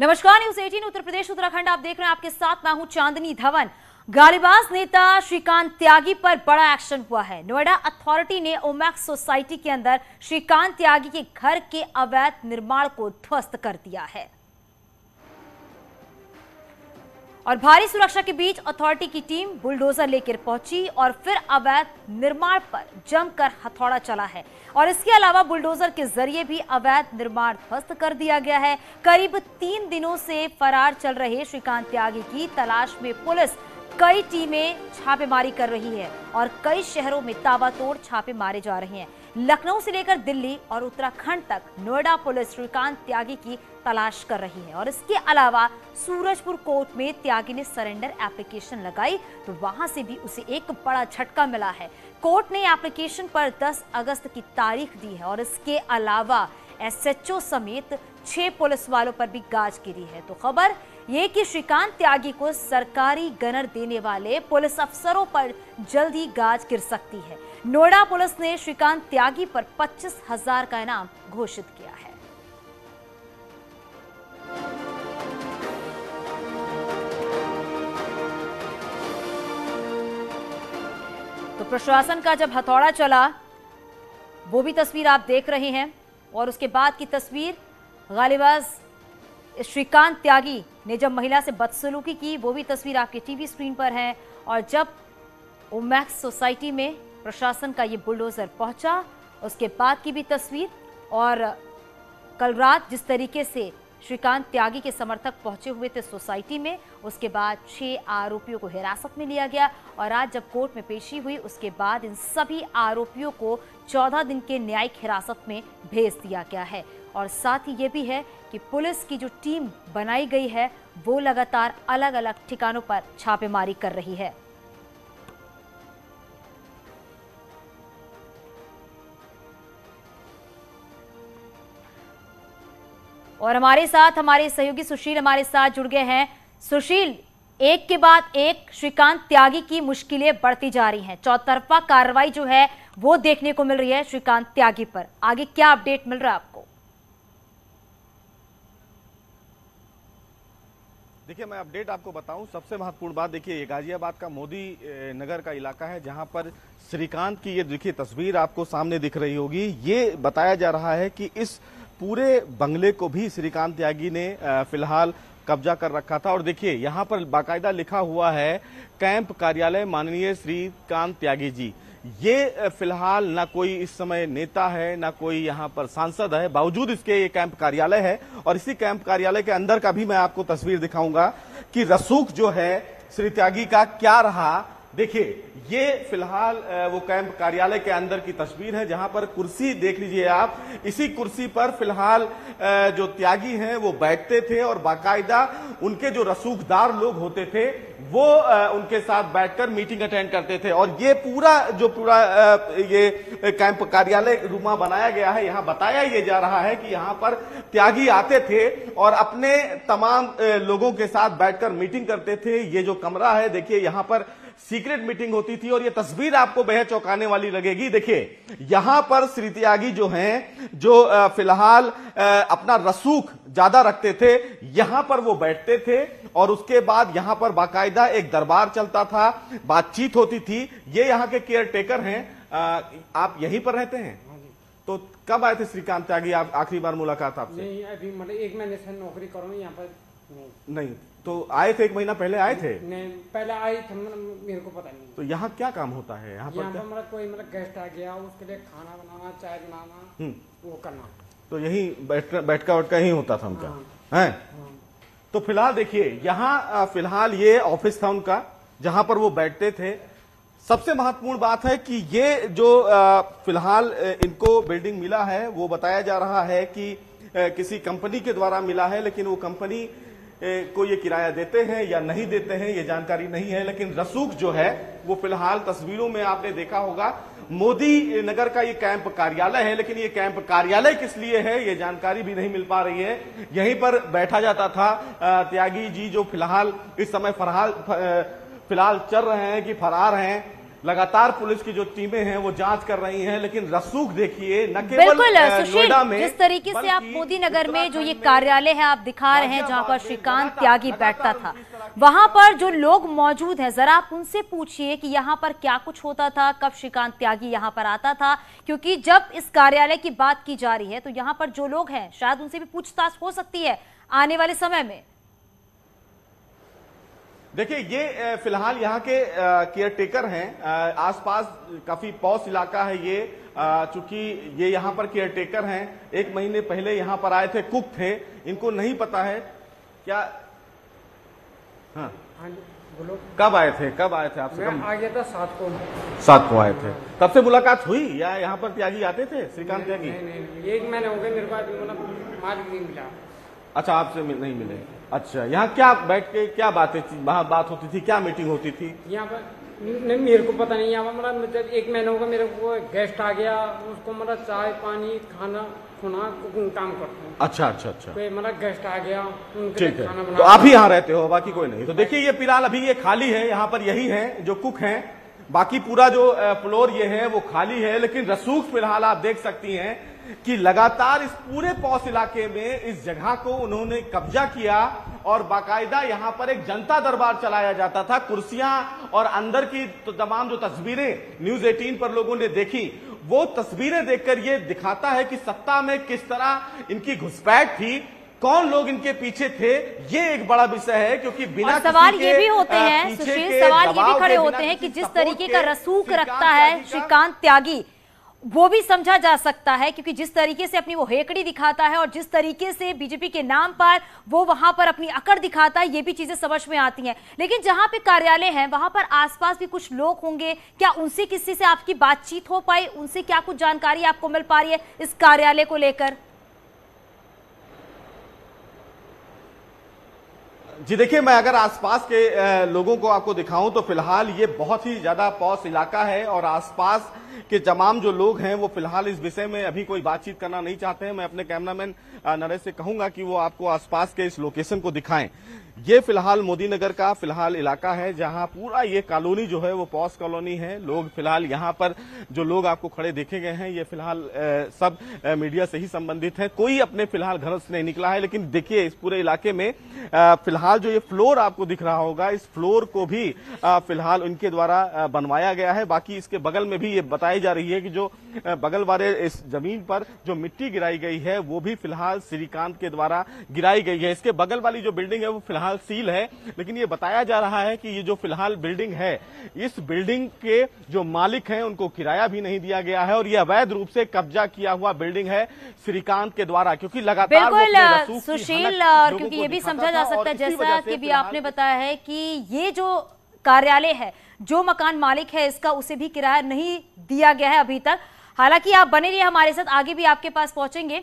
नमस्कार, न्यूज 18 उत्तर प्रदेश उत्तराखंड आप देख रहे हैं। आपके साथ मैं हूं चांदनी धवन। गालीबाज नेता श्रीकांत त्यागी पर बड़ा एक्शन हुआ है। नोएडा अथॉरिटी ने ओमैक्स सोसाइटी के अंदर श्रीकांत त्यागी के घर के अवैध निर्माण को ध्वस्त कर दिया है और भारी सुरक्षा के बीच अथॉरिटी की टीम बुलडोजर लेकर पहुंची और फिर अवैध निर्माण पर जमकर हथौड़ा चला है। और इसके अलावा बुलडोजर के जरिए भी अवैध निर्माण ध्वस्त कर दिया गया है। करीब 3 दिनों से फरार चल रहे श्रीकांत त्यागी की तलाश में पुलिस कई टीमें छापेमारी कर रही है और कई शहरों में ताबड़तोड़ छापे मारे जा रहे हैं। लखनऊ से लेकर दिल्ली और उत्तराखंड तक नोएडा पुलिस श्रीकांत त्यागी की तलाश कर रही है। और इसके अलावा सूरजपुर कोर्ट में त्यागी ने सरेंडर एप्लीकेशन लगाई तो वहां से भी उसे एक बड़ा झटका मिला है। कोर्ट ने एप्लीकेशन पर 10 अगस्त की तारीख दी है और इसके अलावा एसएचओ समेत 6 पुलिस वालों पर भी गाज गिरी है। तो खबर ये कि श्रीकांत त्यागी को सरकारी गनर देने वाले पुलिस अफसरों पर जल्द ही गाज गिर सकती है। नोएडा पुलिस ने श्रीकांत त्यागी पर 25,000 का इनाम घोषित किया है। तो प्रशासन का जब हथौड़ा चला वो भी तस्वीर आप देख रहे हैं और उसके बाद की तस्वीर गालीबाज श्रीकांत त्यागी ने जब महिला से बदसलूकी की वो भी तस्वीर आपके टीवी स्क्रीन पर है। और जब ओमैक्स सोसाइटी में प्रशासन का ये बुलडोजर पहुंचा उसके बाद की भी तस्वीर। और कल रात जिस तरीके से श्रीकांत त्यागी के समर्थक पहुंचे हुए थे सोसाइटी में, उसके बाद 6 आरोपियों को हिरासत में लिया गया और आज जब कोर्ट में पेशी हुई उसके बाद इन सभी आरोपियों को 14 दिन के न्यायिक हिरासत में भेज दिया गया है। और साथ ही ये भी है कि पुलिस की जो टीम बनाई गई है वो लगातार अलग अलग ठिकानों पर छापेमारी कर रही है। और हमारे साथ हमारे सहयोगी सुशील हमारे साथ जुड़ गए हैं। सुशील, एक के बाद एक श्रीकांत त्यागी की मुश्किलें बढ़ती जा रही हैं। चौतरफा कार्रवाई जो है वो देखने को मिल रही है श्रीकांत त्यागी पर। आगे क्या अपडेट मिल रहा है आपको? देखिए, मैं अपडेट आपको बताऊं। सबसे महत्वपूर्ण बात देखिए, ये गाजियाबाद का मोदी नगर का इलाका है जहां पर श्रीकांत की ये देखिए तस्वीर आपको सामने दिख रही होगी। ये बताया जा रहा है कि इस पूरे बंगले को भी श्रीकांत त्यागी ने फिलहाल कब्जा कर रखा था। और देखिए यहाँ पर बाकायदा लिखा हुआ है कैंप कार्यालय माननीय श्रीकांत त्यागी जी। ये फिलहाल ना कोई इस समय नेता है ना कोई यहाँ पर सांसद है, बावजूद इसके ये कैंप कार्यालय है। और इसी कैंप कार्यालय के अंदर का भी मैं आपको तस्वीर दिखाऊंगा कि रसूख जो है श्री त्यागी का क्या रहा। देखिए, ये फिलहाल वो कैंप कार्यालय के अंदर की तस्वीर है जहां पर कुर्सी देख लीजिए आप। इसी कुर्सी पर फिलहाल जो त्यागी हैं वो बैठते थे और बाकायदा उनके जो रसूखदार लोग होते थे वो उनके साथ बैठकर मीटिंग अटेंड करते थे। और ये पूरा ये कैंप कार्यालय रूमा बनाया गया है, यहाँ बताया ये जा रहा है कि यहाँ पर त्यागी आते थे और अपने तमाम लोगों के साथ बैठकर मीटिंग करते थे। ये जो कमरा है देखिए, यहाँ पर सीक्रेट मीटिंग होती थी और ये तस्वीर आपको बेहद चौंकाने वाली लगेगी। देखिए, यहां पर श्री त्यागी जो हैं, जो फिलहाल अपना रसूख ज्यादा रखते थे, यहां पर वो बैठते थे और उसके बाद यहां पर बाकायदा एक दरबार चलता था, बातचीत होती थी। ये यहां के केयर टेकर हैं। आप यहीं पर रहते हैं? तो कब आए थे श्रीकांत त्यागी? आप आखिरी बार मुलाकात आपसे? नहीं, अभी मतलब 1 महीने से नौकरी करूँ यहाँ पर नहीं। तो आए थे 1 महीना पहले आए थे? नहीं, पहले आए थे, मेरे को पता नहीं। तो यहाँ क्या काम होता है? यहाँ पर मतलब कोई गेस्ट आ गया, उसके लिए खाना बनाना, चाय बनाना, वो करना। तो यही बैठका यही होता था उनका? है। तो फिलहाल देखिए, यहाँ फिलहाल ये ऑफिस था उनका जहां पर वो बैठते थे। सबसे महत्वपूर्ण बात है कि ये जो फिलहाल इनको बिल्डिंग मिला है वो बताया जा रहा है कि किसी कंपनी के द्वारा मिला है, लेकिन वो कंपनी को ये किराया देते हैं या नहीं देते हैं ये जानकारी नहीं है। लेकिन रसूख जो है वो फिलहाल तस्वीरों में आपने देखा होगा। मोदी नगर का ये कैंप कार्यालय है, लेकिन ये कैंप कार्यालय किस लिए है ये जानकारी भी नहीं मिल पा रही है। यहीं पर बैठा जाता था त्यागी जी, जो फिलहाल इस समय फिलहाल चल रहे हैं कि फरार हैं। लगातार पुलिस की जो टीमें हैं वो जांच कर रही हैं, लेकिन रसूख देखिए न केवल बिल्कुल सुशील, नोएडा में, जिस तरीके से आप मोदी नगर में जो ये कार्यालय है आप दिखा रहे हैं जहां पर श्रीकांत त्यागी बैठता था, वहां पर जो लोग मौजूद हैं जरा आप उनसे पूछिए कि यहाँ पर क्या कुछ होता था, कब श्रीकांत त्यागी यहाँ पर आता था, क्योंकि जब इस कार्यालय की बात की जा रही है तो यहाँ पर जो लोग हैं शायद उनसे भी पूछताछ हो सकती है आने वाले समय में। देखिए ये फिलहाल यहाँ के केयरटेकर हैं, आसपास काफी पॉश इलाका है ये, चूंकि ये यहाँ पर केयरटेकर हैं, 1 महीने पहले यहाँ पर आए थे, कुक थे, इनको नहीं पता है क्या। हाँ बोलो, कब आए थे आपसे? मैं आ गया था 7 को आए थे, तब से मुलाकात हुई या यहाँ पर त्यागी आते थे, श्रीकांत त्यागी? नहीं, 1 महीने हो गए मेरे पास, मतलब मालिक नहीं मिला। अच्छा, आपसे नहीं मिले। अच्छा, यहाँ क्या बैठ के क्या बातें थी, वहाँ बात होती थी, क्या मीटिंग होती थी? यहाँ पर नहीं, मेरे को पता नहीं, यहाँ मतलब जब 1 महीना होगा मेरे को गेस्ट आ गया, उसको मतलब चाय पानी खाना खुना कुकिंग काम करता हूँ। अच्छा, कोई मतलब गेस्ट आ गया, ठीक है, तो आप ही यहाँ रहते हो, बाकी कोई नहीं? तो देखिए ये फिलहाल अभी ये खाली है, यहाँ पर यही है जो कुक हैं, बाकी पूरा जो फ्लोर ये है वो खाली है, लेकिन रसूख फिलहाल आप देख सकती हैं कि लगातार इस पूरे पॉश इलाके में इस जगह को उन्होंने कब्जा किया और बाकायदा यहां पर एक जनता दरबार चलाया जाता था। कुर्सियां और अंदर की तो तमाम जो तस्वीरें न्यूज 18 पर लोगों ने देखी, वो तस्वीरें देखकर ये दिखाता है कि सत्ता में किस तरह इनकी घुसपैठ थी, कौन लोग इनके पीछे थे, ये एक बड़ा विषय है। क्योंकि बिना सवाल ये भी होते हैं सुशील, सवाल ये भी खड़े होते हैं कि जिस तरीके का रसूख रखता है श्रीकांत त्यागी वो भी समझा जा सकता है, क्योंकि जिस तरीके से अपनी वो हेकड़ी दिखाता है और जिस तरीके से बीजेपी के नाम पर वो वहां पर अपनी अकड़ दिखाता है, ये भी चीजें समझ में आती हैं। लेकिन जहां पे कार्यालय है वहां पर आसपास भी कुछ लोग होंगे, क्या उनसे किसी से आपकी बातचीत हो पाई, उनसे क्या कुछ जानकारी आपको मिल पा रही है इस कार्यालय को लेकर? जी देखिए, मैं अगर आसपास के लोगों को आपको दिखाऊं तो फिलहाल ये बहुत ही ज्यादा पॉश इलाका है और आसपास के तमाम जो लोग हैं वो फिलहाल इस विषय में अभी कोई बातचीत करना नहीं चाहते हैं। मैं अपने कैमरामैन नरेश से कहूंगा कि वो आपको आसपास के इस लोकेशन को दिखाएं। ये फिलहाल मोदी नगर का फिलहाल इलाका है जहां पूरा ये कॉलोनी जो है वो पॉश कॉलोनी है। लोग फिलहाल यहाँ पर जो लोग आपको खड़े देखे गए हैं ये फिलहाल सब मीडिया से ही संबंधित है, कोई अपने फिलहाल घर से नहीं निकला है। लेकिन देखिए इस पूरे इलाके में फिलहाल जो ये फ्लोर आपको दिख रहा होगा, इस फ्लोर को भी फिलहाल उनके द्वारा बनवाया गया है। बाकी इसके बगल में भी ये बताई जा रही है कि जो बगल वाले इस जमीन पर जो मिट्टी गिराई गई है वो भी फिलहाल श्रीकांत के द्वारा गिराई गई है। इसके बगल वाली जो बिल्डिंग है वो फिलहाल सील है, लेकिन ये बताया जा रहा है कि ये जो फिलहाल बिल्डिंग है, इस बिल्डिंग के जो मालिक हैं उनको किराया भी नहीं दिया गया है और ये अवैध रूप से कब्जा किया हुआ बिल्डिंग है श्रीकांत के द्वारा, क्योंकि लगातार बिल्कुल सुशील, क्योंकि ये भी समझा जा सकता है जैसा कि भी आपने बताया है कि ये जो कार्यालय है, जो मकान मालिक है इसका उसे भी किराया नहीं दिया गया है अभी तक। हालांकि आप बने रहिए हमारे साथ, आगे भी आपके पास पहुंचेंगे।